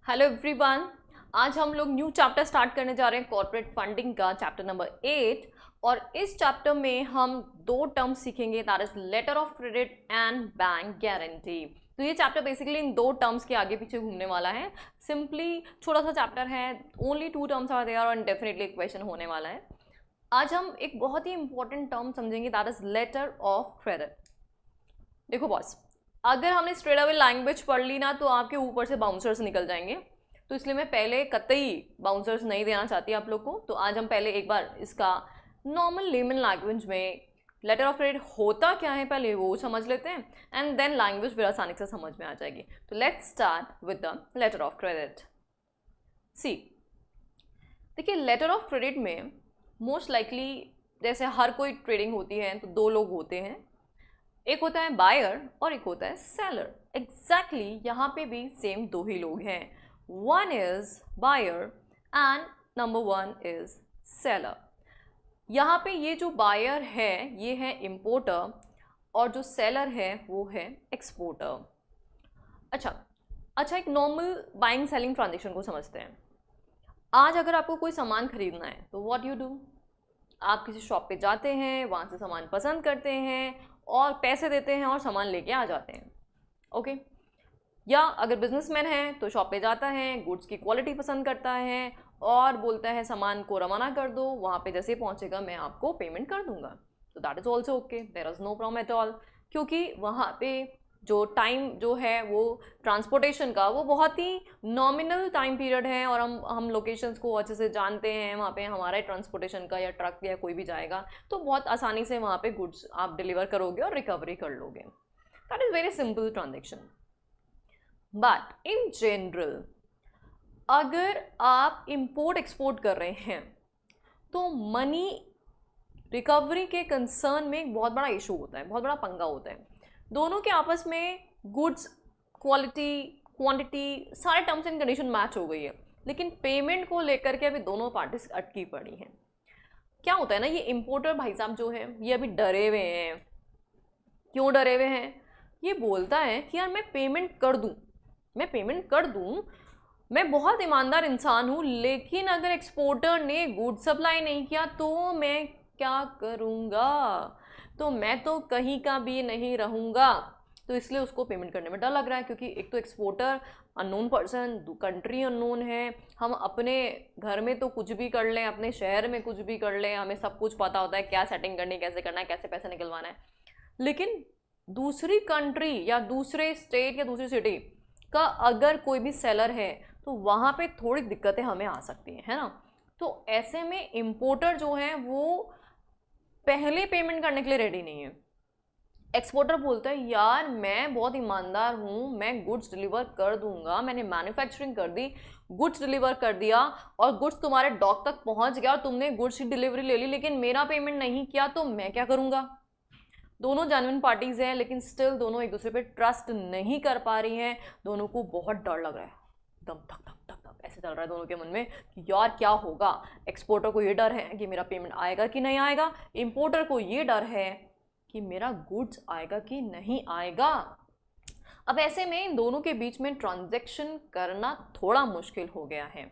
Hello everyone. आज हम लोग न्यू चैप्टर स्टार्ट करने जा रहे हैं कॉर्पोरेट फंडिंग का, चैप्टर नंबर 8। और इस चैप्टर में हम दो टर्म्स सीखेंगे, that is letter of credit and bank guarantee. तो ये चैप्टर बेसिकली इन दो टर्म्स के आगे पीछे घूमने वाला है। सिंपली छोटा सा चैप्टर है, ओनली 2 टर्म्स आर देयर और डेफिनेटली एक क्वेश्चन होने वाला है। आज हम एक बहुत ही इंपॉर्टेंट टर्म समझेंगे, that is letter of credit. देखो बॉस, अगर हमने स्ट्रेट अवे लैंग्वेज पढ़ ली ना तो आपके ऊपर से बाउंसर्स निकल जाएंगे। तो इसलिए मैं पहले कतई बाउंसर्स नहीं देना चाहती आप लोग को। तो आज हम पहले एक बार इसका नॉर्मल लेमन लैंग्वेज में लेटर ऑफ क्रेडिट होता क्या है पहले वो समझ लेते हैं, एंड देन लैंग्वेज फिर आसानी से समझ में आ जाएगी। तो let's start with the letter of credit. See, देखिए लेटर ऑफ क्रेडिट में मोस्ट लाइकली जैसे हर कोई ट्रेडिंग होती है तो दो लोग होते हैं, एक होता है बायर और एक होता है सेलर। एग्जैक्टली यहाँ पे भी सेम दो ही लोग हैं, one is buyer and number one is seller. यहाँ पे ये जो बायर है ये है इम्पोर्टर और जो सेलर है वो है एक्सपोर्टर। अच्छा, एक नॉर्मल बाइंग सेलिंग ट्रांजेक्शन को समझते हैं। आज अगर आपको कोई सामान खरीदना है तो व्हाट यू डू, आप किसी शॉप पे जाते हैं, वहाँ से सामान पसंद करते हैं और पैसे देते हैं और सामान लेके आ जाते हैं। ओके, या अगर बिजनेसमैन है तो शॉप पे जाता है, गुड्स की क्वालिटी पसंद करता है और बोलता है सामान को रवाना कर दो, वहाँ पे जैसे पहुँचेगा मैं आपको पेमेंट कर दूंगा। तो that is also okay, there is no problem at all, क्योंकि वहाँ पे जो टाइम जो है वो ट्रांसपोर्टेशन का वो बहुत ही नॉमिनल टाइम पीरियड है और हम लोकेशंस को अच्छे से जानते हैं। वहाँ पे हमारा ट्रांसपोर्टेशन का या ट्रक या कोई भी जाएगा तो बहुत आसानी से वहाँ पे गुड्स आप डिलीवर करोगे और रिकवरी कर लोगे। That is very simple transaction. But in general अगर आप इंपोर्ट एक्सपोर्ट कर रहे हैं तो मनी रिकवरी के कंसर्न में एक बहुत बड़ा इशू होता है, बहुत बड़ा पंगा होता है। दोनों के आपस में गुड्स क्वालिटी क्वांटिटी सारे टर्म्स एंड कंडीशन मैच हो गई है, लेकिन पेमेंट को लेकर के अभी दोनों पार्टीज अटकी पड़ी हैं। क्या होता है ना, ये इंपोर्टर भाई साहब जो है ये अभी डरे हुए हैं। क्यों डरे हुए हैं? ये बोलता है कि यार मैं पेमेंट कर दूं, मैं पेमेंट कर दूं, मैं बहुत ईमानदार इंसान हूँ, लेकिन अगर एक्सपोर्टर ने गुड सप्लाई नहीं किया तो मैं क्या करूँगा? तो मैं तो कहीं का भी नहीं रहूँगा। तो इसलिए उसको पेमेंट करने में डर लग रहा है, क्योंकि एक तो exporter unknown person, country unknown है। हम अपने घर में तो कुछ भी कर लें, अपने शहर में कुछ भी कर लें, हमें सब कुछ पता होता है क्या सेटिंग करनी, कैसे करना है, कैसे पैसे निकलवाना है। लेकिन दूसरी कंट्री या दूसरे स्टेट या दूसरी सिटी का अगर कोई भी सेलर है तो वहाँ पे थोड़ी दिक्कतें हमें आ सकती हैं, है ना। तो ऐसे में इम्पोर्टर जो है वो पहले पेमेंट करने के लिए रेडी नहीं है। एक्सपोर्टर बोलता है यार मैं बहुत ईमानदार हूँ, मैं गुड्स डिलीवर कर दूंगा, मैंने मैन्युफैक्चरिंग कर दी, गुड्स डिलीवर कर दिया और गुड्स तुम्हारे डॉक तक पहुँच गया और तुमने गुड्स की डिलीवरी ले ली, लेकिन मेरा पेमेंट नहीं किया तो मैं क्या करूँगा? दोनों जेन्युइन पार्टीज हैं, लेकिन स्टिल दोनों एक दूसरे पे ट्रस्ट नहीं कर पा रही हैं। दोनों को बहुत डर लग रहा है, दम धक धक धक धक ऐसे चल रहा है दोनों के मन में कि यार क्या होगा। एक्सपोर्टर को ये डर है कि मेरा पेमेंट आएगा कि नहीं आएगा, इंपोर्टर को ये डर है कि मेरा गुड्स आएगा कि नहीं आएगा। अब ऐसे में इन दोनों के बीच में ट्रांजैक्शन करना थोड़ा मुश्किल हो गया है।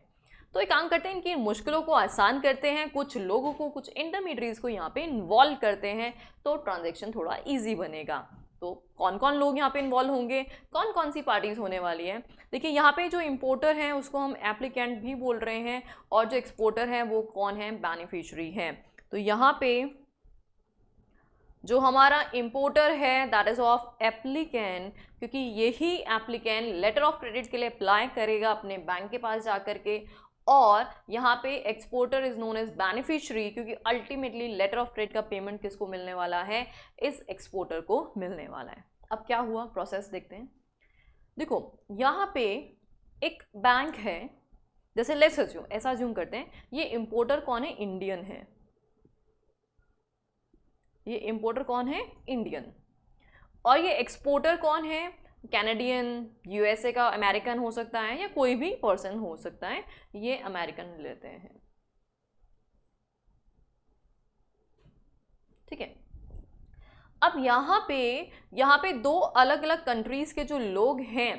तो एक काम करते हैं, इनकी मुश्किलों को आसान करते हैं, कुछ लोगों को, कुछ इंटरमीडिएट्स को यहाँ पे इन्वॉल्व करते हैं तो ट्रांजैक्शन थोड़ा इजी बनेगा। तो कौन कौन लोग यहाँ पे इन्वॉल्व होंगे, कौन कौन सी पार्टीज होने वाली हैं? देखिए यहाँ पे जो इम्पोर्टर हैं उसको हम एप्लीकेंट भी बोल रहे हैं और जो एक्सपोर्टर हैं वो कौन है? बेनिफिशियरी हैं। तो यहाँ पे जो हमारा इम्पोर्टर है दैट इज ऑफ एप्लीकेंट, क्योंकि यही एप्लीकेंट लेटर ऑफ क्रेडिट के लिए अप्लाई करेगा अपने बैंक के पास जा करके। और यहाँ पे exporter is known as beneficiary, क्योंकि अल्टीमेटली लेटर ऑफ क्रेडिट का पेमेंट किसको मिलने वाला है? इस एक्सपोर्टर को मिलने वाला है। अब क्या हुआ, प्रोसेस देखते हैं। देखो यहाँ पे एक बैंक है, जैसे लेट्स अज्यूम, ऐसा अज्यूम करते हैं ये इम्पोर्टर कौन है? इंडियन है। ये इम्पोर्टर कौन है? इंडियन। और ये एक्सपोर्टर कौन है? कैनेडियन, यूएसए का, अमेरिकन हो सकता है या कोई भी पर्सन हो सकता है, ये अमेरिकन लेते हैं। ठीक है। अब यहाँ पे दो अलग अलग कंट्रीज के जो लोग हैं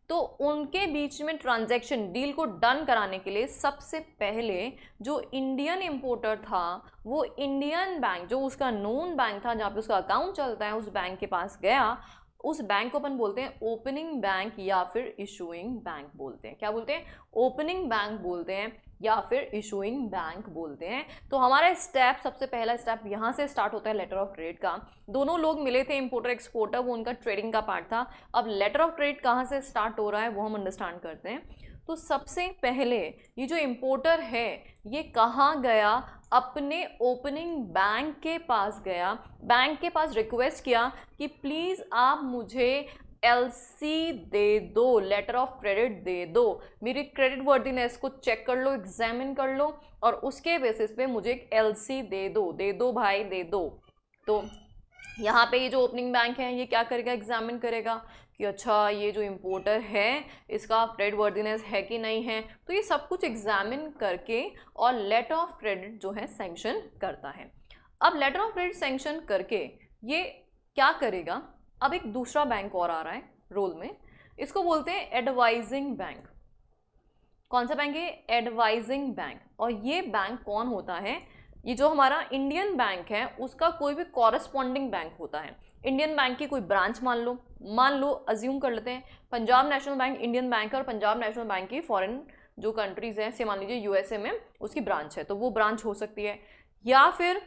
तो उनके बीच में ट्रांजैक्शन डील को डन कराने के लिए सबसे पहले जो इंडियन इंपोर्टर था वो इंडियन बैंक, जो उसका नोन बैंक था जहाँ पे उसका अकाउंट चलता है, उस बैंक के पास गया। उस बैंक को अपन बोलते हैं ओपनिंग बैंक या फिर इशूइंग बैंक बोलते हैं। क्या बोलते हैं? ओपनिंग बैंक बोलते हैं या फिर इशूइंग बैंक बोलते हैं। तो हमारा स्टेप, सबसे पहला स्टेप यहाँ से स्टार्ट होता है लेटर ऑफ क्रेडिट का। दोनों लोग मिले थे, इंपोर्टर एक्सपोर्टर, वो उनका ट्रेडिंग का पार्ट था। अब लेटर ऑफ क्रेडिट कहाँ से स्टार्ट हो रहा है वो हम अंडरस्टैंड करते हैं। तो सबसे पहले ये जो इंपोर्टर है ये कहाँ गया? अपने ओपनिंग बैंक के पास गया, बैंक के पास रिक्वेस्ट किया कि प्लीज़ आप मुझे एलसी दे दो, लेटर ऑफ क्रेडिट दे दो, मेरी क्रेडिट वर्दीनेस को चेक कर लो, एग्जामिन कर लो और उसके बेसिस पे मुझे एक एलसी दे दो भाई दे दो। तो यहाँ पे ये जो ओपनिंग बैंक है ये क्या करेगा? एग्जामिन करेगा कि अच्छा ये जो इंपोर्टर है इसका क्रेडिट वर्दीनेस है कि नहीं है। तो ये सब कुछ एग्जामिन करके और लेटर ऑफ क्रेडिट जो है सैंक्शन करता है। अब लेटर ऑफ क्रेडिट सैंक्शन करके ये क्या करेगा? अब एक दूसरा बैंक और आ रहा है रोल में, इसको बोलते हैं एडवाइजिंग बैंक। कौन सा बैंक है? Advising bank. और ये बैंक कौन होता है? ये जो हमारा इंडियन बैंक है उसका कोई भी कॉरस्पॉन्डिंग बैंक होता है। इंडियन बैंक की कोई ब्रांच मान लो अज्यूम कर लेते हैं Punjab national bank Indian bank है और पंजाब नेशनल बैंक की फॉरेन जो कंट्रीज हैं, से मान लीजिए यूएसए में उसकी ब्रांच है, तो वो ब्रांच हो सकती है। या फिर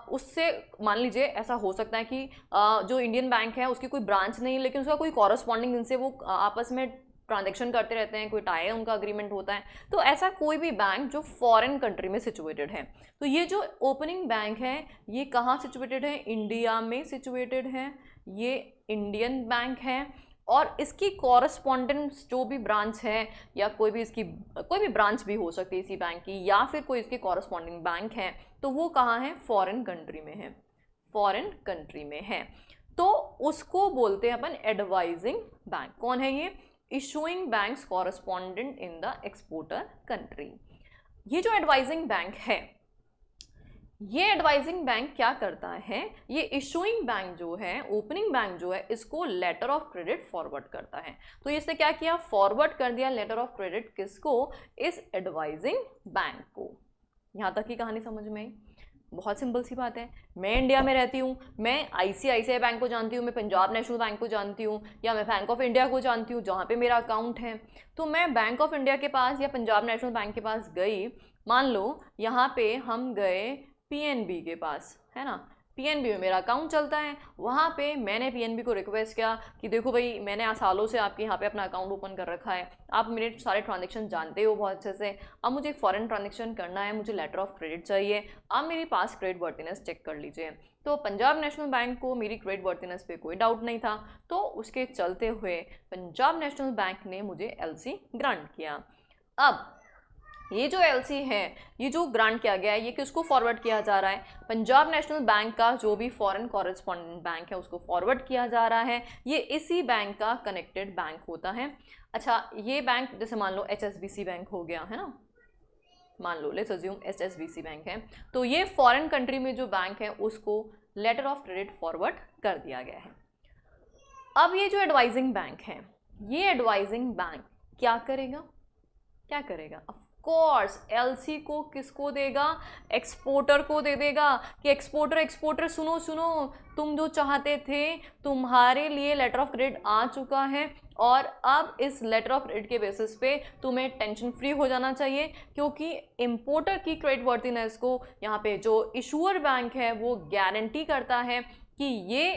उससे मान लीजिए ऐसा हो सकता है कि जो इंडियन बैंक है उसकी कोई ब्रांच नहीं लेकिन उसका कोई कॉरस्पॉन्डिंग जिनसे वो आपस में ट्रांजैक्शन करते रहते हैं, कोई टाई उनका अग्रीमेंट होता है। तो ऐसा कोई भी बैंक जो फॉरेन कंट्री में सिचुएटेड है। तो ये जो ओपनिंग बैंक है ये कहाँ सिचुएटेड है? इंडिया में सिचुएटेड है। ये इंडियन बैंक है और इसकी कॉरस्पॉन्डेंस जो भी ब्रांच है या कोई भी ब्रांच भी हो सकती है इसी बैंक की, या फिर कोई इसकी कॉरस्पॉन्डिंग बैंक है, तो वो कहाँ है? फॉरेन कंट्री में है, फॉरेन कंट्री में है। तो उसको बोलते हैं अपन एडवाइजिंग बैंक। कौन है ये? Issuing banks correspondent in the exporter country. ये जो एडवाइजिंग बैंक है, ये एडवाइजिंग बैंक क्या करता है? ये इशूइंग बैंक जो है, ओपनिंग बैंक जो है, इसको लेटर ऑफ क्रेडिट फॉरवर्ड करता है। तो इसने क्या किया? फॉरवर्ड कर दिया लेटर ऑफ क्रेडिट किसको? इस एडवाइजिंग बैंक को। यहां तक की कहानी समझ में आई? बहुत सिंपल सी बात है। मैं इंडिया में रहती हूँ, मैं आईसीआईसीआई बैंक को जानती हूँ, मैं पंजाब नेशनल बैंक को जानती हूँ, या मैं बैंक ऑफ इंडिया को जानती हूँ जहाँ पे मेरा अकाउंट है। तो मैं बैंक ऑफ इंडिया के पास या पंजाब नेशनल बैंक के पास गई, मान लो यहाँ पे हम गए पीएनबी के पास, है ना, पीएनबी में मेरा अकाउंट चलता है। वहाँ पे मैंने पीएनबी को रिक्वेस्ट किया कि देखो भाई मैंने सालों से आपके यहाँ पे अपना अकाउंट ओपन कर रखा है, आप मेरे सारे ट्रांजैक्शन जानते हो बहुत अच्छे से, अब मुझे एक फॉरेन ट्रांजैक्शन करना है, मुझे लेटर ऑफ क्रेडिट चाहिए, आप मेरे पास क्रेडिट वर्थिनेस चेक कर लीजिए। तो पंजाब नेशनल बैंक को मेरी क्रेडिट वर्थिनेस पे कोई डाउट नहीं था, तो उसके चलते हुए पंजाब नेशनल बैंक ने मुझे एलसी ग्रांट किया। अब ये जो एलसी है, ये जो ग्रांट किया गया है, ये किसको फॉरवर्ड किया जा रहा है? पंजाब नेशनल बैंक का जो भी फॉरेन कॉरेस्पॉन्डेंट बैंक है उसको फॉरवर्ड किया जा रहा है। ये इसी बैंक का कनेक्टेड बैंक होता है। अच्छा, ये बैंक जैसे मान लो एचएसबीसी बैंक हो गया, है ना, मान लो लेट्स अज्यूम एचएसबीसी बैंक है, तो ये फॉरेन कंट्री में जो बैंक है उसको लेटर ऑफ क्रेडिट फॉरवर्ड कर दिया गया है। अब ये जो एडवाइजिंग बैंक है, ये एडवाइजिंग बैंक क्या करेगा? क्या करेगा? कोर्स एलसी को किसको देगा? एक्सपोर्टर को दे देगा कि एक्सपोर्टर सुनो सुनो, तुम जो चाहते थे तुम्हारे लिए लेटर ऑफ क्रेडिट आ चुका है और अब इस लेटर ऑफ क्रेडिट के बेसिस पे तुम्हें टेंशन फ्री हो जाना चाहिए, क्योंकि इंपोर्टर की क्रेडिट वर्थिनेस को यहाँ पे जो इशूअर बैंक है वो गारंटी करता है कि ये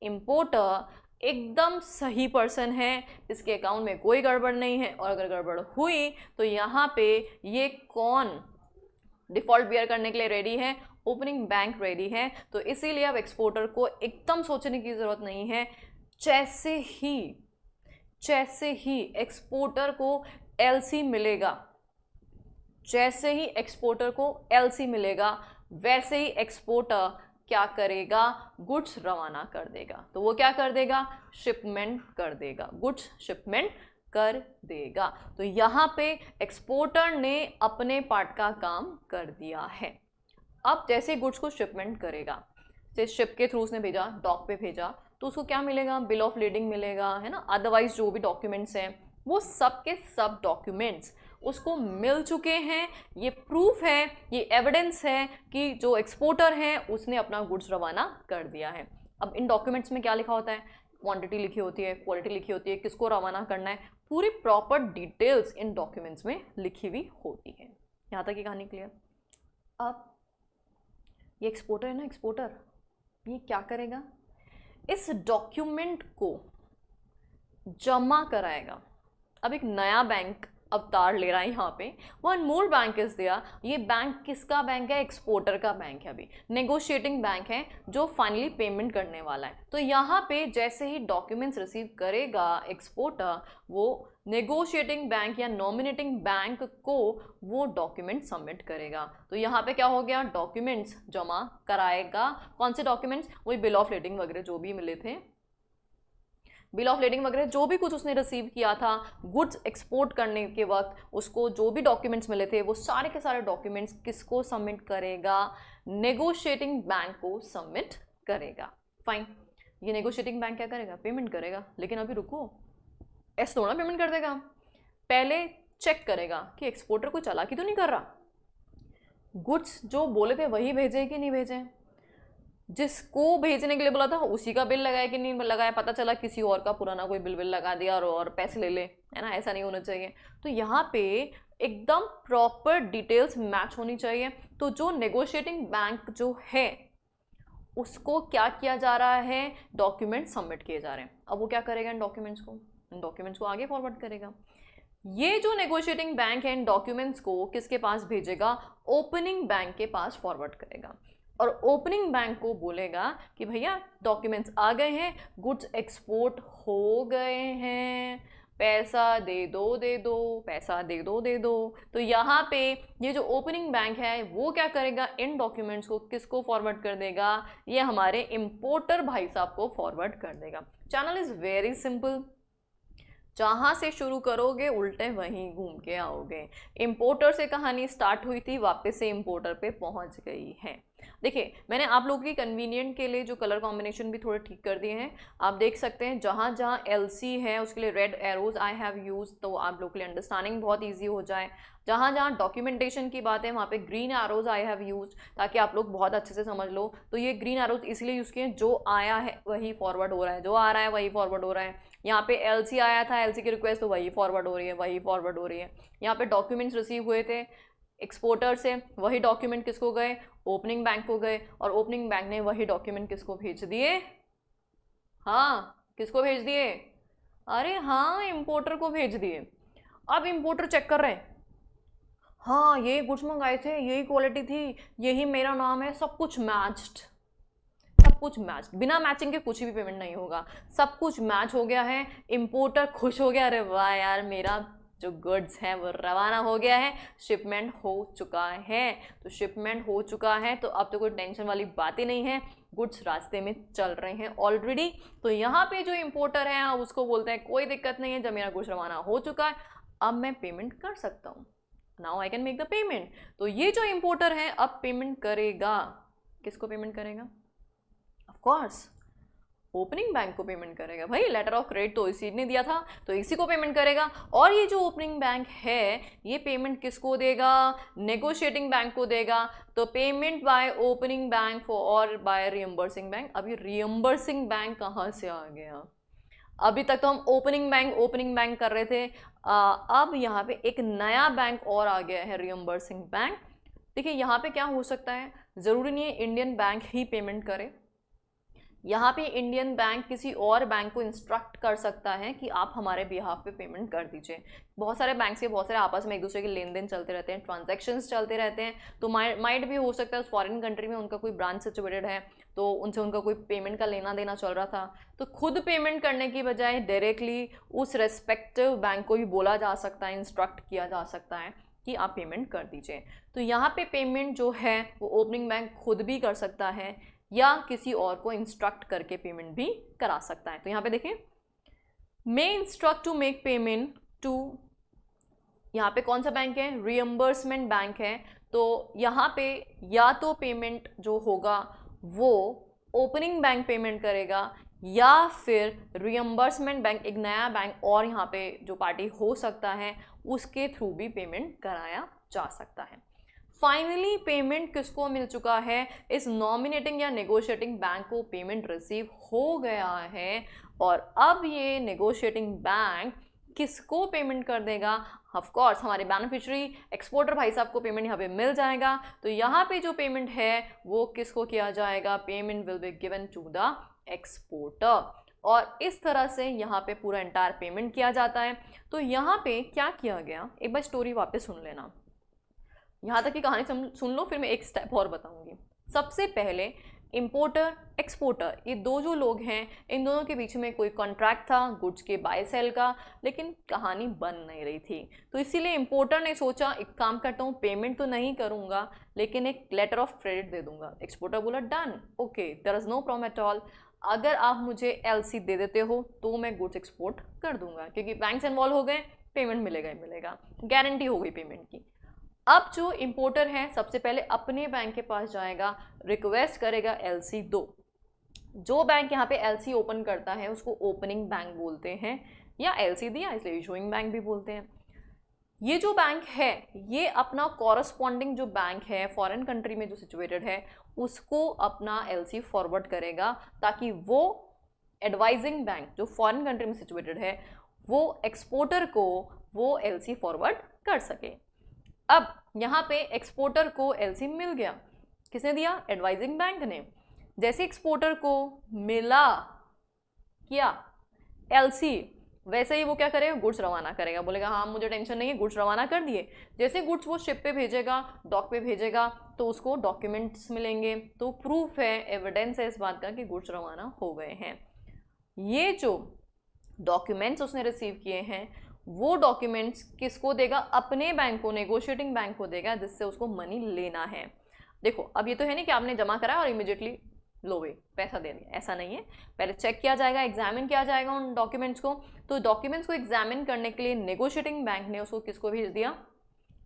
इंपोर्टर एकदम सही पर्सन है, इसके अकाउंट में कोई गड़बड़ नहीं है, और अगर गड़बड़ हुई तो यहाँ पे ये कौन डिफ़ॉल्ट बियर करने के लिए रेडी है? ओपनिंग बैंक रेडी है। तो इसीलिए अब एक्सपोर्टर को एकदम सोचने की ज़रूरत नहीं है। जैसे ही एक्सपोर्टर को एलसी मिलेगा, जैसे ही एक्सपोर्टर को एलसी मिलेगा वैसे ही एक्सपोर्टर क्या करेगा? गुड्स रवाना कर देगा। तो वो क्या कर देगा? शिपमेंट कर देगा, गुड्स शिपमेंट कर देगा। तो यहाँ पे एक्सपोर्टर ने अपने पार्ट का काम कर दिया है। अब जैसे गुड्स को शिपमेंट करेगा, जैसे शिप के थ्रू उसने भेजा, डॉक पे भेजा, तो उसको क्या मिलेगा, बिल ऑफ लीडिंग मिलेगा, है ना। अदरवाइज जो भी डॉक्यूमेंट्स हैं वो सब के सब डॉक्यूमेंट्स उसको मिल चुके हैं। ये प्रूफ है, ये एविडेंस है कि जो एक्सपोर्टर है उसने अपना गुड्स रवाना कर दिया है। अब इन डॉक्यूमेंट्स में क्या लिखा होता है, क्वांटिटी लिखी होती है, क्वालिटी लिखी होती है, किसको रवाना करना है, पूरी प्रॉपर डिटेल्स इन डॉक्यूमेंट्स में लिखी हुई होती है। यहाँ तक ये कहानी क्लियर। अब ये एक्सपोर्टर है ना, एक्सपोर्टर ये क्या करेगा, इस डॉक्यूमेंट को जमा कराएगा। अब एक नया बैंक अवतार ले रहा है यहाँ पे, वन मोर बैंक इज दिया। ये बैंक किसका बैंक है, एक्सपोर्टर का बैंक है, अभी नेगोशिएटिंग बैंक है जो फाइनली पेमेंट करने वाला है। तो यहाँ पे जैसे ही डॉक्यूमेंट्स रिसीव करेगा एक्सपोर्टर, वो नेगोशिएटिंग बैंक या नॉमिनेटिंग बैंक को वो डॉक्यूमेंट सबमिट करेगा। तो यहाँ पे क्या हो गया, डॉक्यूमेंट्स जमा कराएगा। कौन से डॉक्यूमेंट्स, वही बिल ऑफ लीडिंग वगैरह जो भी मिले थे, बिल ऑफ लीडिंग वगैरह जो भी कुछ उसने रिसीव किया था गुड्स एक्सपोर्ट करने के वक्त, उसको जो भी डॉक्यूमेंट्स मिले थे वो सारे के सारे डॉक्यूमेंट्स किसको सबमिट करेगा, नेगोशिएटिंग बैंक को सबमिट करेगा। फाइन, ये नेगोशिएटिंग बैंक क्या करेगा, पेमेंट करेगा। लेकिन अभी रुको, ऐसे थोड़ा पेमेंट कर देगा, पहले चेक करेगा कि एक्सपोर्टर कोई चालाकी तो नहीं कर रहा, गुड्स जो बोले थे वही भेजे कि नहीं भेजे, जिसको भेजने के लिए बोला था उसी का बिल लगाया कि नहीं लगाया, पता चला किसी और का पुराना कोई बिल लगा दिया और पैसे ले ले, है ना, ऐसा नहीं होना चाहिए। तो यहाँ पे एकदम प्रॉपर डिटेल्स मैच होनी चाहिए। तो जो नेगोशिएटिंग बैंक जो है उसको क्या किया जा रहा है, डॉक्यूमेंट सबमिट किए जा रहे हैं। अब वो क्या करेगा, इन डॉक्यूमेंट्स को आगे फॉरवर्ड करेगा। ये जो नेगोशिएटिंग बैंक है इन डॉक्यूमेंट्स को किसके पास भेजेगा, ओपनिंग बैंक के पास फॉरवर्ड करेगा। और ओपनिंग बैंक को बोलेगा कि भैया डॉक्यूमेंट्स आ गए हैं, गुड्स एक्सपोर्ट हो गए हैं, पैसा दे दो दे दो, पैसा दे दो दे दो। तो यहाँ पे ये जो ओपनिंग बैंक है वो क्या करेगा, इन डॉक्यूमेंट्स को किसको फॉरवर्ड कर देगा, ये हमारे इंपोर्टर भाई साहब को फॉरवर्ड कर देगा। चैनल इज़ वेरी सिंपल, जहाँ से शुरू करोगे उल्टे वहीं घूम के आओगे। इंपोर्टर से कहानी स्टार्ट हुई थी, वापस से इंपोर्टर पे पहुँच गई है। देखिए मैंने आप लोगों की कन्वीनियंट के लिए जो कलर कॉम्बिनेशन भी थोड़े ठीक कर दिए हैं, आप देख सकते हैं। जहाँ जहाँ एलसी है उसके लिए red arrows I have use, तो आप लोगों के लिए अंडरस्टैंडिंग बहुत ईजी हो जाए। जहाँ जहाँ डॉक्यूमेंटेशन की बात है वहाँ पे green arrows I have use, ताकि आप लोग बहुत अच्छे से समझ लो। तो ये ग्रीन एरोज इसलिए यूज़ किए, जो आया है वही फॉरवर्ड हो रहा है, जो आ रहा है वही फॉरवर्ड हो रहा है। यहाँ पे एलसी आया था, एलसी की रिक्वेस्ट, तो वही फॉरवर्ड हो रही है, वही फॉरवर्ड हो रही है। यहाँ पे डॉक्यूमेंट्स रिसीव हुए थे एक्सपोर्टर से, वही डॉक्यूमेंट किसको गए, ओपनिंग बैंक को गए, और ओपनिंग बैंक ने वही डॉक्यूमेंट किसको भेज दिए, हाँ किसको भेज दिए, अरे हाँ इंपोर्टर को भेज दिए। अब इंपोर्टर चेक कर रहे हैं, हाँ यही गुड्स मंगाए थे, यही क्वालिटी थी, यही मेरा नाम है, सब कुछ मैच्ड, सब कुछ मैच, बिना मैचिंग के कुछ भी पेमेंट नहीं होगा। सब कुछ मैच हो गया है, इंपोर्टर खुश हो गया, अरे वाह यार मेरा जो गुड्स है वो रवाना हो गया है, शिपमेंट हो चुका है। तो शिपमेंट हो चुका है तो अब तो कोई टेंशन वाली बात ही नहीं है, गुड्स रास्ते में चल रहे हैं ऑलरेडी। तो यहाँ पे जो इंपोर्टर है उसको बोलते हैं कोई दिक्कत नहीं है, जब मेरा गुड्स रवाना हो चुका है अब मैं पेमेंट कर सकता हूँ, now I can make the payment. तो ये जो इंपोर्टर है अब पेमेंट करेगा, किसको पेमेंट करेगा, ऑफ कोर्स ओपनिंग बैंक को पेमेंट करेगा। भाई लेटर ऑफ क्रेडिट तो इसी ने दिया था तो इसी को पेमेंट करेगा। और ये जो ओपनिंग बैंक है ये पेमेंट किसको देगा, नेगोशिएटिंग बैंक को देगा। तो payment by opening bank for और बाय रियम्बर्सिंग बैंक। अभी रियम्बर्सिंग बैंक कहाँ से आ गया, अभी तक तो हम ओपनिंग बैंक कर रहे थे, अब यहाँ पे एक नया बैंक और आ गया है, रियम्बर्सिंग बैंक। देखिए यहाँ पे क्या हो सकता है, ज़रूरी नहीं है इंडियन बैंक ही पेमेंट करे, यहाँ पे इंडियन बैंक किसी और बैंक को इंस्ट्रक्ट कर सकता है कि आप हमारे बिहाफ पे पेमेंट कर दीजिए। बहुत सारे बैंक से बहुत सारे आपस में एक दूसरे के लेन देन चलते रहते हैं, ट्रांजैक्शंस चलते रहते हैं। तो माइट भी हो सकता है उस फॉरेन कंट्री में उनका कोई ब्रांच सिचुएटेड है, तो उनसे उनका कोई पेमेंट का लेना देना चल रहा था, तो खुद पेमेंट करने की बजाय डायरेक्टली उस रेस्पेक्टिव बैंक को ही बोला जा सकता है, इंस्ट्रक्ट किया जा सकता है कि आप पेमेंट कर दीजिए। तो यहाँ पे पेमेंट जो है वो ओपनिंग बैंक खुद भी कर सकता है या किसी और को इंस्ट्रक्ट करके पेमेंट भी करा सकता है। तो यहाँ पे देखें, may instruct to make payment to, यहाँ पे कौन सा बैंक है, रियम्बर्समेंट बैंक है। तो यहाँ पे या तो पेमेंट जो होगा वो ओपनिंग बैंक पेमेंट करेगा या फिर रियम्बर्समेंट बैंक, एक नया बैंक और यहाँ पे जो पार्टी हो सकता है उसके थ्रू भी पेमेंट कराया जा सकता है। फाइनली पेमेंट किसको मिल चुका है, इस नॉमिनेटिंग या नेगोशिएटिंग बैंक को पेमेंट रिसीव हो गया है। और अब ये नेगोशिएटिंग बैंक किसको पेमेंट कर देगा, ऑफ कोर्स हमारे बेनिफिशियरी एक्सपोर्टर भाई साहब को पेमेंट यहाँ पे मिल जाएगा। तो यहाँ पे जो पेमेंट है वो किसको किया जाएगा, payment will be given to the exporter. और इस तरह से यहाँ पे पूरा एंटायर पेमेंट किया जाता है। तो यहाँ पे क्या किया गया, एक बार स्टोरी वापस सुन लेना, यहाँ तक की कहानी सुन लो, फिर मैं एक स्टेप और बताऊंगी। सबसे पहले इंपोर्टर एक्सपोर्टर, ये दो जो लोग हैं, इन दोनों के बीच में कोई कॉन्ट्रैक्ट था गुड्स के बाय सेल का, लेकिन कहानी बन नहीं रही थी। तो इसीलिए इंपोर्टर ने सोचा एक काम करता हूँ, पेमेंट तो नहीं करूँगा लेकिन एक लेटर ऑफ क्रेडिट दे दूंगा। एक्सपोर्टर बोला done, okay, there is no problem at all, अगर आप मुझे एलसी दे देते हो तो मैं गुड्स एक्सपोर्ट कर दूंगा, क्योंकि बैंक्स इन्वॉल्व हो गए, पेमेंट मिलेगा ही मिलेगा, गारंटी हो गई पेमेंट की। अब जो इंपोर्टर है सबसे पहले अपने बैंक के पास जाएगा, रिक्वेस्ट करेगा एलसी दो। जो बैंक यहाँ पे एलसी ओपन करता है उसको ओपनिंग बैंक बोलते हैं, या एलसी दिया इसलिए इशूइंग बैंक भी बोलते हैं। ये जो बैंक है ये अपना कॉरस्पॉन्डिंग जो बैंक है फॉरेन कंट्री में जो सिचुएटेड है उसको अपना एलसी फॉरवर्ड करेगा, ताकि वो एडवाइजिंग बैंक जो फॉरेन कंट्री में सिचुएटेड है वो एक्सपोर्टर को वो एलसी फॉरवर्ड कर सके। अब यहाँ पे एक्सपोर्टर को एलसी मिल गया, किसने दिया, एडवाइजिंग बैंक ने। जैसे एक्सपोर्टर को मिला क्या एलसी, वैसे ही वो क्या करेगा, गुड्स रवाना करेगा, बोलेगा हाँ मुझे टेंशन नहीं है, गुड्स रवाना कर दिए। जैसे गुड्स वो शिप पे भेजेगा, डॉक पे भेजेगा, तो उसको डॉक्यूमेंट्स मिलेंगे, तो प्रूफ है, एविडेंस है इस बात का कि गुड्स रवाना हो गए हैं। ये जो डॉक्यूमेंट्स उसने रिसीव किए हैं वो डॉक्यूमेंट्स किसको देगा, अपने बैंक को, नेगोशिएटिंग बैंक को देगा, जिससे उसको मनी लेना है। देखो अब ये तो है नहीं कि आपने जमा करा और इमीडिएटली लो वे पैसा दे दिया, ऐसा नहीं है। पहले चेक किया जाएगा, एग्जामिन किया जाएगा उन डॉक्यूमेंट्स को। तो डॉक्यूमेंट्स को एग्जामिन करने के लिए नेगोशिएटिंग बैंक ने उसको किसको भेज दिया,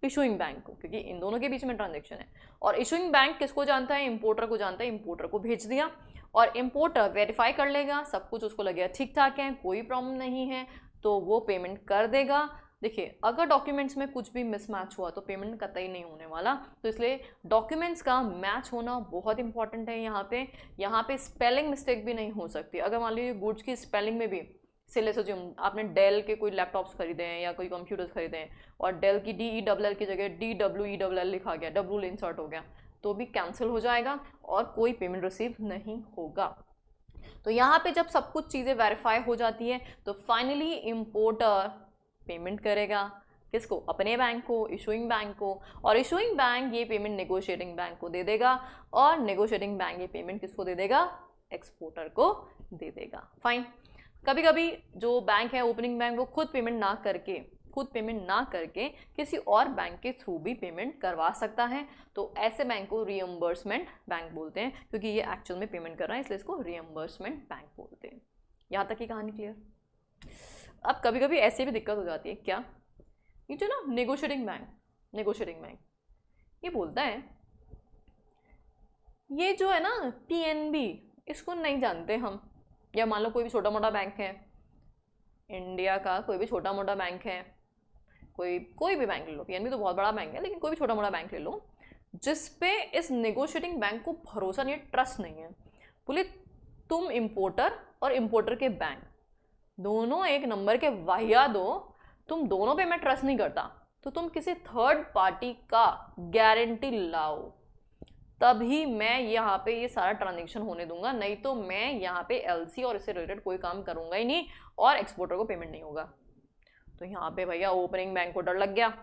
इशूइंग बैंक को, क्योंकि इन दोनों के बीच में ट्रांजेक्शन है। और इशूइंग बैंक किसको जानता है, इंपोर्टर को जानता है, इंपोर्टर को भेज दिया। और इंपोर्टर वेरीफाई कर लेगा, सब कुछ उसको लगेगा ठीक ठाक है, कोई प्रॉब्लम नहीं है, तो वो पेमेंट कर देगा। देखिए अगर डॉक्यूमेंट्स में कुछ भी मिसमैच हुआ तो पेमेंट कतई नहीं होने वाला, तो इसलिए डॉक्यूमेंट्स का मैच होना बहुत इंपॉर्टेंट है। यहाँ पे स्पेलिंग मिस्टेक भी नहीं हो सकती। अगर मान लीजिए गुड्स की स्पेलिंग में भी सिलेस आपने डेल के कोई लैपटॉप्स खरीदे हैं या कोई कंप्यूटर्स खरीदे हैं और डेल की DELL की जगह DWELL लिखा गया, डब्ल्यू इंसर्ट हो गया, तो भी कैंसिल हो जाएगा और कोई पेमेंट रिसीव नहीं होगा। तो यहाँ पे जब सब कुछ चीज़ें वेरीफाई हो जाती है तो फाइनली इंपोर्टर पेमेंट करेगा किसको, अपने बैंक को, इशूइंग बैंक को। और इशूइंग बैंक ये पेमेंट नेगोशिएटिंग बैंक को दे देगा, और नेगोशिएटिंग बैंक ये पेमेंट किसको दे देगा, एक्सपोर्टर को दे देगा। फाइन। कभी कभी जो बैंक है ओपनिंग बैंक वो खुद पेमेंट ना करके किसी और बैंक के थ्रू भी पेमेंट करवा सकता है। तो ऐसे बैंक को रियम्बर्समेंट बैंक बोलते हैं, क्योंकि ये एक्चुअल में पेमेंट कर रहा है इसलिए इसको रियम्बर्समेंट बैंक बोलते हैं। यहाँ तक की कहानी क्लियर। अब कभी कभी ऐसे भी दिक्कत हो जाती है, क्या, ये जो ना नेगोशिएटिंग बैंक ये बोलता है, ये जो है ना PNB, इसको नहीं जानते हम। या मान लो कोई भी छोटा मोटा बैंक है, इंडिया का कोई भी छोटा मोटा बैंक है, कोई भी बैंक ले लो, PNB तो बहुत बड़ा बैंक है, लेकिन कोई भी छोटा मोटा बैंक ले लो जिसपे इस नेगोशिएटिंग बैंक को भरोसा नहीं है, ट्रस्ट नहीं है। बोले तुम इंपोर्टर और इंपोर्टर के बैंक दोनों एक नंबर के वाहियात दो, तुम दोनों पे मैं ट्रस्ट नहीं करता, तो तुम किसी थर्ड पार्टी का गारंटी लाओ, तभी मैं यहाँ पे ये सारा ट्रांजेक्शन होने दूंगा, नहीं तो मैं यहाँ पे एलसी और इससे रिलेटेड कोई काम करूंगा ही नहीं और एक्सपोर्टर को पेमेंट नहीं होगा। तो यहाँ पे भैया ओपनिंग बैंक को डर लग गया।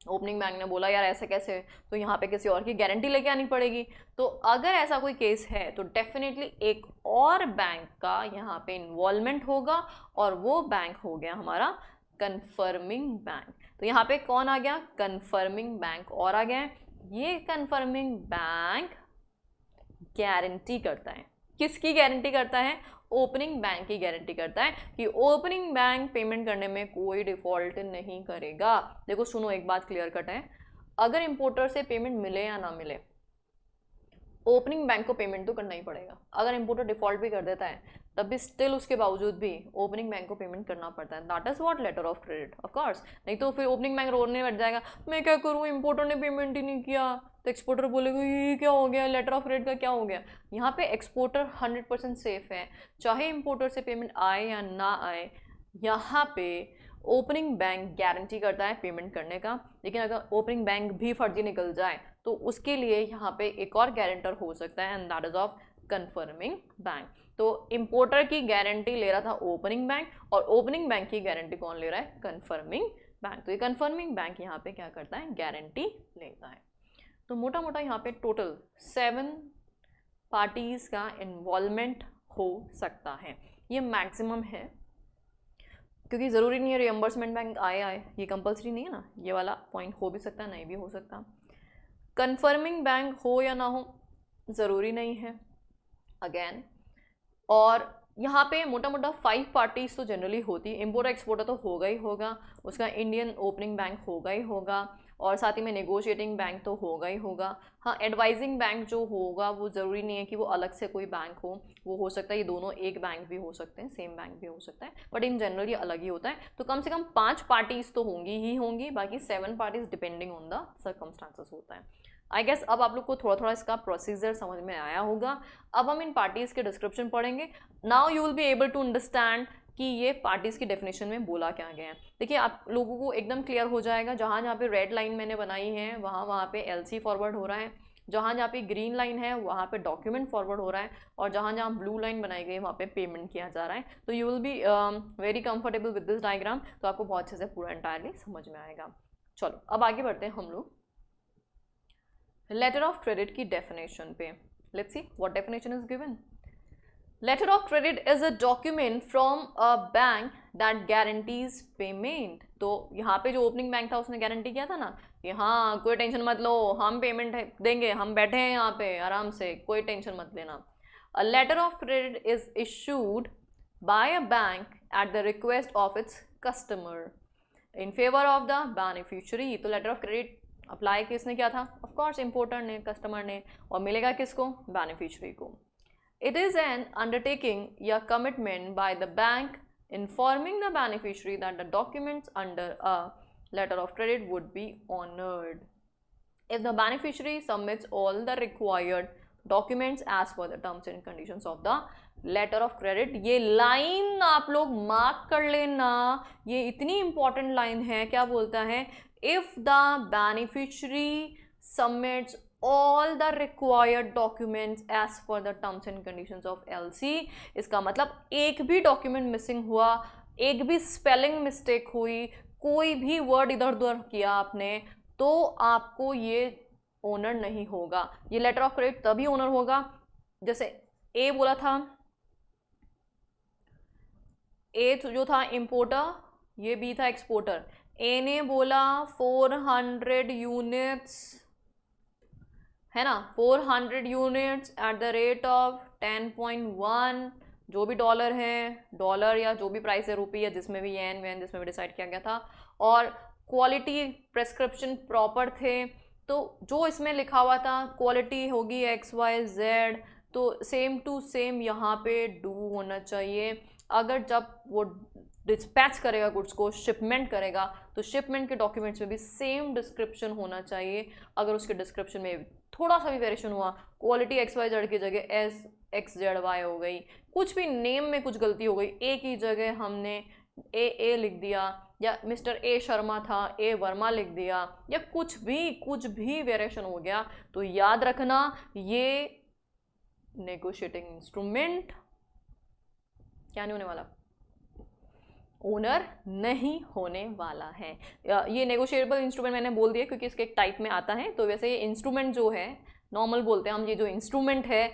ओपनिंग बैंक ने बोला यार ऐसे कैसे, तो यहाँ पे किसी और की गारंटी लेके आनी पड़ेगी। तो अगर ऐसा कोई केस है तो डेफिनेटली एक और बैंक का यहाँ पे इन्वॉल्वमेंट होगा, और वो बैंक हो गया हमारा कन्फर्मिंग बैंक। तो यहाँ पे कौन आ गया, कन्फर्मिंग बैंक और आ गया। ये कन्फर्मिंग बैंक गारंटी करता है, किसकी गारंटी करता है, ओपनिंग बैंक की गारंटी करता है कि ओपनिंग बैंक पेमेंट करने में कोई डिफॉल्ट नहीं करेगा। देखो सुनो, एक बात क्लियर कट है, अगर इंपोर्टर से पेमेंट मिले या ना मिले, ओपनिंग बैंक को पेमेंट तो करना ही पड़ेगा। अगर इंपोर्टर डिफॉल्ट भी कर देता है तब भी स्टिल उसके बावजूद भी ओपनिंग बैंक को पेमेंट करना पड़ता है। That is what letter of credit, of course. नहीं तो फिर ओपनिंग बैंक रोने बैठ जाएगा, मैं क्या करूँ, इंपोर्टर ने पेमेंट ही नहीं किया। तो एक्सपोर्टर बोलेगा ये क्या हो गया, लेटर ऑफ क्रेडिट का क्या हो गया। यहाँ पे एक्सपोर्टर 100% सेफ है, चाहे इंपोर्टर से पेमेंट आए या ना आए। यहाँ पे ओपनिंग बैंक गारंटी करता है पेमेंट करने का, लेकिन अगर ओपनिंग बैंक भी फर्जी निकल जाए तो उसके लिए यहाँ पे एक और गारंटर हो सकता है, and that is of confirming bank. तो इंपोर्टर की गारंटी ले रहा था ओपनिंग बैंक, और ओपनिंग बैंक की गारंटी कौन ले रहा है, कन्फर्मिंग बैंक। तो ये कन्फर्मिंग बैंक यहाँ पे क्या करता है, गारंटी लेता है। तो मोटा मोटा यहाँ पे टोटल 7 पार्टीज का इन्वॉल्वमेंट हो सकता है, ये मैक्सिमम है, क्योंकि ज़रूरी नहीं है रियम्बर्समेंट बैंक आए, ये कंपलसरी नहीं है ना। ये वाला पॉइंट हो भी सकता है, नहीं भी हो सकता। कन्फर्मिंग बैंक हो या ना हो ज़रूरी नहीं है अगेन। और यहाँ पे मोटा मोटा 5 पार्टीज तो जनरली होती है। इम्पोर्टर एक्सपोर्टर तो होगा ही होगा, उसका इंडियन ओपनिंग बैंक होगा ही होगा, और साथ ही में नेगोशिएटिंग बैंक तो होगा ही होगा। हाँ, एडवाइजिंग बैंक जो होगा वो ज़रूरी नहीं है कि वो अलग से कोई बैंक हो, वो हो सकता है ये दोनों एक बैंक भी हो सकते हैं, सेम बैंक भी हो सकता है, बट इन जनरल ये अलग ही होता है। तो कम से कम 5 पार्टीज तो होंगी ही होंगी, बाकी 7 parties depending on the circumstances होता है। आई गेस अब आप लोग को थोड़ा थोड़ा इसका प्रोसीजर समझ में आया होगा। अब हम इन पार्टीज के डिस्क्रिप्शन पढ़ेंगे। Now you will be able to understand कि ये पार्टीज की डेफिनेशन में बोला क्या गया है। देखिए आप लोगों को एकदम क्लियर हो जाएगा, जहाँ जहाँ पे रेड लाइन मैंने बनाई है वहाँ पे एलसी फॉरवर्ड हो रहा है, जहाँ जहाँ पे ग्रीन लाइन है वहाँ पे डॉक्यूमेंट फॉरवर्ड हो रहा है, और जहाँ जहाँ ब्लू लाइन बनाई गई है वहाँ पे पेमेंट किया जा रहा है। तो you will be very comfortable with this diagram, तो आपको बहुत अच्छे से पूरा एंटायरली समझ में आएगा। चलो अब आगे बढ़ते हैं हम लोग लेटर ऑफ क्रेडिट की डेफिनेशन पे। Let's see what definition is given. Letter of credit is a document from a bank that guarantees payment. तो यहाँ पे जो ओपनिंग बैंक था उसने गारंटी किया था ना कि हाँ कोई टेंशन मत लो, हम पेमेंट देंगे, हम बैठे हैं यहाँ पे आराम से, कोई टेंशन मत लेना। A letter of credit is issued by a bank at the request of its customer in favour of the beneficiary. तो लेटर ऑफ क्रेडिट अप्लाई किसने किया था, ऑफ कोर्स इंपोर्टर ने, कस्टमर ने, और मिलेगा किसको, बेनिफिशियरी को। इट इज एन अंडरटेकिंग या commitment by the bank informing the beneficiary that the documents under a letter of credit would be honored if the beneficiary submits all the required documents as per the terms and conditions of the letter of credit। ये line आप लोग mark कर लेना, ये इतनी important line है। क्या बोलता है, if the beneficiary submits all the required documents as per the terms and conditions of LC। इसका मतलब एक भी डॉक्यूमेंट मिसिंग हुआ, एक भी स्पेलिंग मिस्टेक हुई, कोई भी वर्ड इधर उधर किया आपने, तो आपको ये ओनर नहीं होगा। ये लेटर ऑफ क्रेडिट तभी ओनर होगा, जैसे ए बोला था, ए जो था इंपोर्टर, ये बी था एक्सपोर्टर। ए ने बोला 400 यूनिट्स है ना, 400 units at the rate of 10.1, जो भी डॉलर है, डॉलर या जो भी प्राइस है, रुपी या जिसमें भी येन वैन जिसमें भी डिसाइड किया गया था, और क्वालिटी प्रेस्क्रिप्शन प्रॉपर थे। तो जो इसमें लिखा हुआ था क्वालिटी होगी XYZ, तो सेम टू सेम यहाँ पे डू होना चाहिए। अगर जब वो डिस्पैच करेगा गुड्स को, शिपमेंट करेगा, तो शिपमेंट के डॉक्यूमेंट्स में भी सेम डिस्क्रिप्शन होना चाहिए। अगर उसके डिस्क्रिप्शन में थोड़ा सा भी वेरिएशन हुआ, क्वालिटी XYZ की जगह SXZY हो गई, कुछ भी नेम में कुछ गलती हो गई, ए की जगह हमने ए लिख दिया, या मिस्टर ए शर्मा था ए वर्मा लिख दिया, या कुछ भी वेरिएशन हो गया, तो याद रखना ये नेगोशिएटिंग इंस्ट्रूमेंट क्या नहीं होने वाला, ओनर नहीं होने वाला है। ये नेगोशिएबल इंस्ट्रूमेंट मैंने बोल दिया क्योंकि इसके एक टाइप में आता है। तो वैसे ये इंस्ट्रूमेंट जो है, नॉर्मल बोलते हैं हम, ये जो इंस्ट्रूमेंट है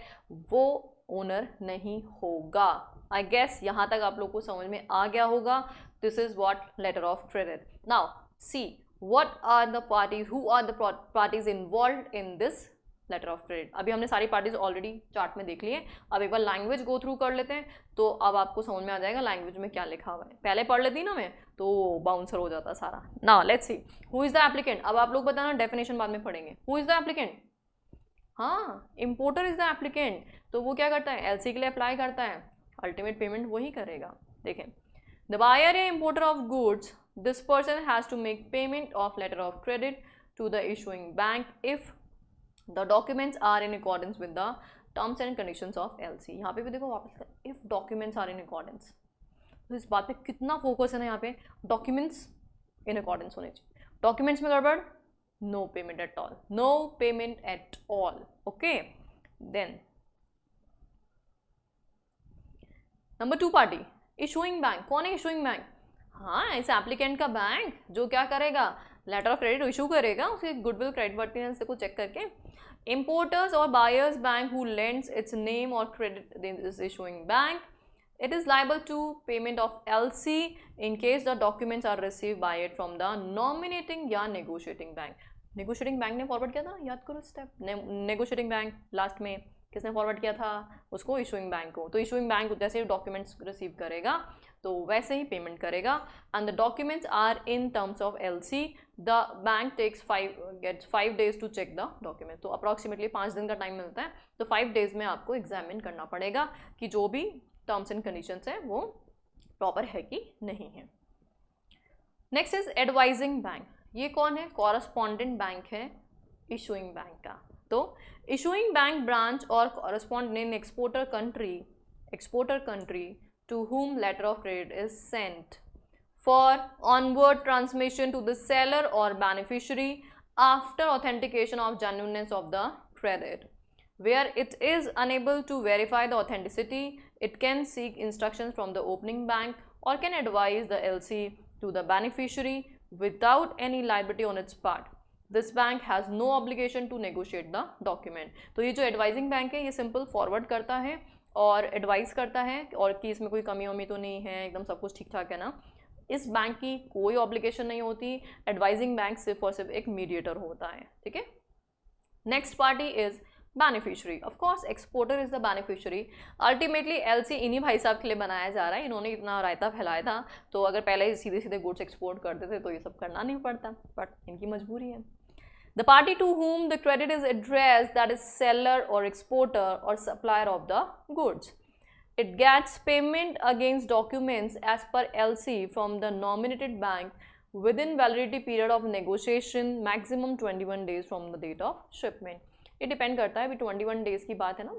वो ओनर नहीं होगा। आई गेस यहाँ तक आप लोग को समझ में आ गया होगा। This is what letter of credit. Now see what are the parties, who are the parties involved in this letter of credit. अभी हमने सारी पार्टीज ऑलरेडी चार्ट में देख लिए, अब एक बार लैंग्वेज गो थ्रू कर लेते हैं, तो अब आपको समझ में आ जाएगा लैंग्वेज में क्या लिखा हुआ है। पहले पढ़ लेती ना मैं तो बाउंसर हो जाता सारा। Now let's see who is the applicant. अब आप लोग बताना, डेफिनेशन बाद में पढ़ेंगे। हु इज द एप्लीकेंट, हाँ, इम्पोर्टर इज द एप्लीकेंट, तो वो क्या करता है, एलसी के लिए अप्लाई करता है, अल्टीमेट पेमेंट वही करेगा। देखें, द बायर या importer of goods, this person has to make payment of letter of credit to the issuing bank if the documents are in accordance with the terms and conditions of LC. यहाँ पे भी देखो वापस, if documents are in accordance, तो इस बात पे कितना फोकस है ना यहाँ पे, डॉक्यूमेंट्स इन अकॉर्डेंस होने चाहिए। डॉक्यूमेंट्स में गड़बड़, no payment at all, no payment at all. Okay, then number 2 party, issuing bank. कौन है इशूइंग बैंक? हाँ, इस एप्लीकेंट का बैंक जो क्या करेगा, लेटर ऑफ क्रेडिट इशू करेगा, उसके गुडविल क्रेडिट वर्थिनेस को चेक करके। importers or buyers bank who lends its name or credit this issuing bank, it is liable to payment of LC in case the documents are received by it from the nominating या negotiating bank। negotiating bank ने forward किया था, याद करो step, negotiating bank last में किसने forward किया था, उसको इशूइंग बैंक को। तो इशूइंग बैंक जैसे ही डॉक्यूमेंट्स रिसीव करेगा तो वैसे ही पेमेंट करेगा। And the documents are in terms of LC, the bank gets 5 days to check the document. तो अप्रॉक्सीमेटली 5 दिन का टाइम मिलता है, तो 5 days में आपको एग्जामिन करना पड़ेगा कि जो भी टर्म्स एंड कंडीशंस है वो प्रॉपर है कि नहीं है। Next is advising bank. ये कौन है? कॉरस्पॉन्डेंट बैंक है इशूइंग बैंक का। तो इशूइंग बैंक ब्रांच और correspondent in exporter country to whom letter of credit is sent for onward transmission to the seller or beneficiary after authentication of genuineness of the credit. Where it is unable to verify the authenticity, it can seek instructions from the opening bank or can advise the LC to the beneficiary without any liability on its part. This bank has no obligation to negotiate the document. तो ये जो advising bank है ये simple forward करता है और advice करता है और कि इसमें कोई कमी वमी तो नहीं है, एकदम सब कुछ ठीक ठाक है ना। इस बैंक की कोई ऑब्लिगेशन नहीं होती, एडवाइजिंग बैंक सिर्फ और सिर्फ एक मीडिएटर होता है, ठीक है। Next party is beneficiary. Of course exporter is the beneficiary. Ultimately LC इन्हीं भाई साहब के लिए बनाया जा रहा है, इन्होंने इतना रायता फैलाया था, तो अगर पहले ही सीधे सीधे गुड्स एक्सपोर्ट करते थे तो ये सब करना नहीं पड़ता, बट इनकी मजबूरी है। The party to whom the credit is addressed, that is seller or exporter or supplier of the goods. It gets payment against documents as per LC from the nominated bank within validity period of negotiation, maximum 21 days from the date of shipment. ये depend करता है, अभी 21 days की बात है ना,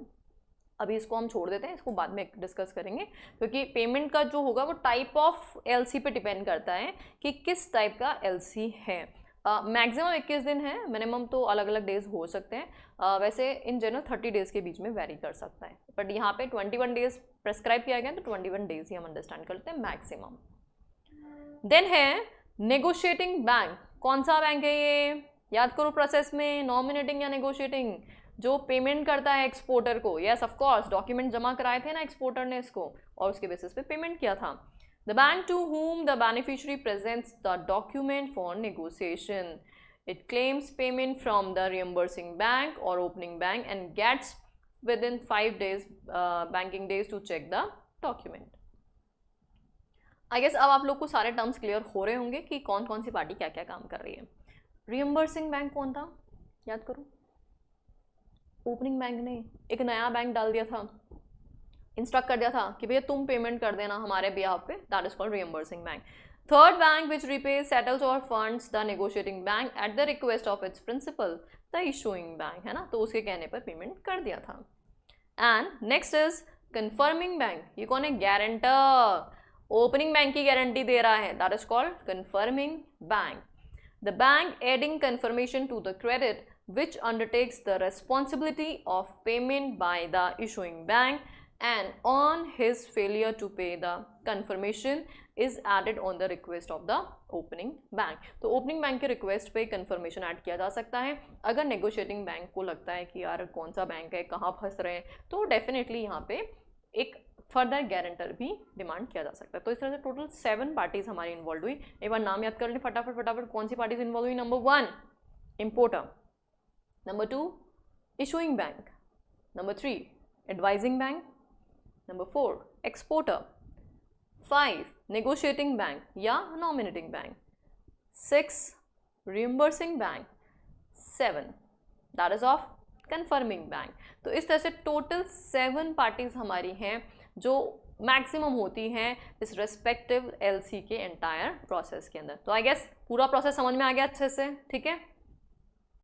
अभी इसको हम छोड़ देते हैं, इसको बाद में डिस्कस करेंगे, क्योंकि पेमेंट का जो होगा वो टाइप ऑफ एलसी पे डिपेंड करता है कि किस टाइप का एलसी है। मैक्सिमम 21 दिन है, मिनिमम तो अलग अलग डेज हो सकते हैं। वैसे इन जनरल 30 days के बीच में वेरी कर सकता है, बट यहाँ पे 21 days प्रेस्क्राइब किया गया, तो 21 days ही हम अंडरस्टैंड करते हैं मैक्सिमम। देन है नेगोशिएटिंग बैंक। कौन सा बैंक है ये? याद करो प्रोसेस में, नॉमिनेटिंग या नेगोशिएटिंग। जो पेमेंट करता है एक्सपोर्टर को, यस ऑफ कोर्स डॉक्यूमेंट जमा कराए थे ना एक्सपोर्टर ने इसको, और उसके बेसिस पे पेमेंट किया था। The bank to whom the beneficiary presents the document for negotiation. It claims payment from the reimbursing bank or opening bank and gets within 5 days banking days to check the document. I guess अब आप लोग को सारे terms clear हो रहे होंगे कि कौन कौन सी पार्टी क्या क्या काम कर रही है। रियम्बर्सिंग बैंक कौन था? याद करो, ओपनिंग बैंक ने एक नया बैंक डाल दिया था, इंस्ट्रक्ट कर दिया था कि भैया तुम पेमेंट कर देना हमारे बिहाफ पे, that is called reimbursing bank. Third bank which repays, settles और funds the negotiating bank at the request of its principal, the issuing bank, है ना, तो उसके कहने पर पेमेंट कर दिया था। And next is confirming bank. ये कौन है? गारंटर। ओपनिंग बैंक की गारंटी दे रहा है, that is called confirming bank. The bank adding confirmation to the credit which undertakes the responsibility of payment by the issuing bank, and on his failure to pay the confirmation is added on the request of the opening bank। तो opening bank के request पे confirmation add किया जा सकता है। अगर negotiating bank को लगता है कि यार कौन सा बैंक है, कहाँ फंस रहे हैं, तो डेफिनेटली यहाँ पे एक फर्दर गारंटर भी डिमांड किया जा सकता है। तो इस तरह से टोटल 7 पार्टीज हमारी इन्वॉल्व हुई। एक बार नाम याद कर लें फटाफट फटाफट, कौन सी पार्टीज इन्वॉल्व हुई? Number 1 importer, number 2 issuing bank, number 3 advising bank, number 4 exporter, 5 negotiating bank या nominating bank, 6 reimbursing bank, 7 that is of confirming bank. तो इस तरह से टोटल 7 पार्टीज हमारी हैं जो मैक्सिमम होती हैं इस रेस्पेक्टिव एलसी के एंटायर प्रोसेस के अंदर। तो आई गेस पूरा प्रोसेस समझ में आ गया अच्छे से, ठीक है।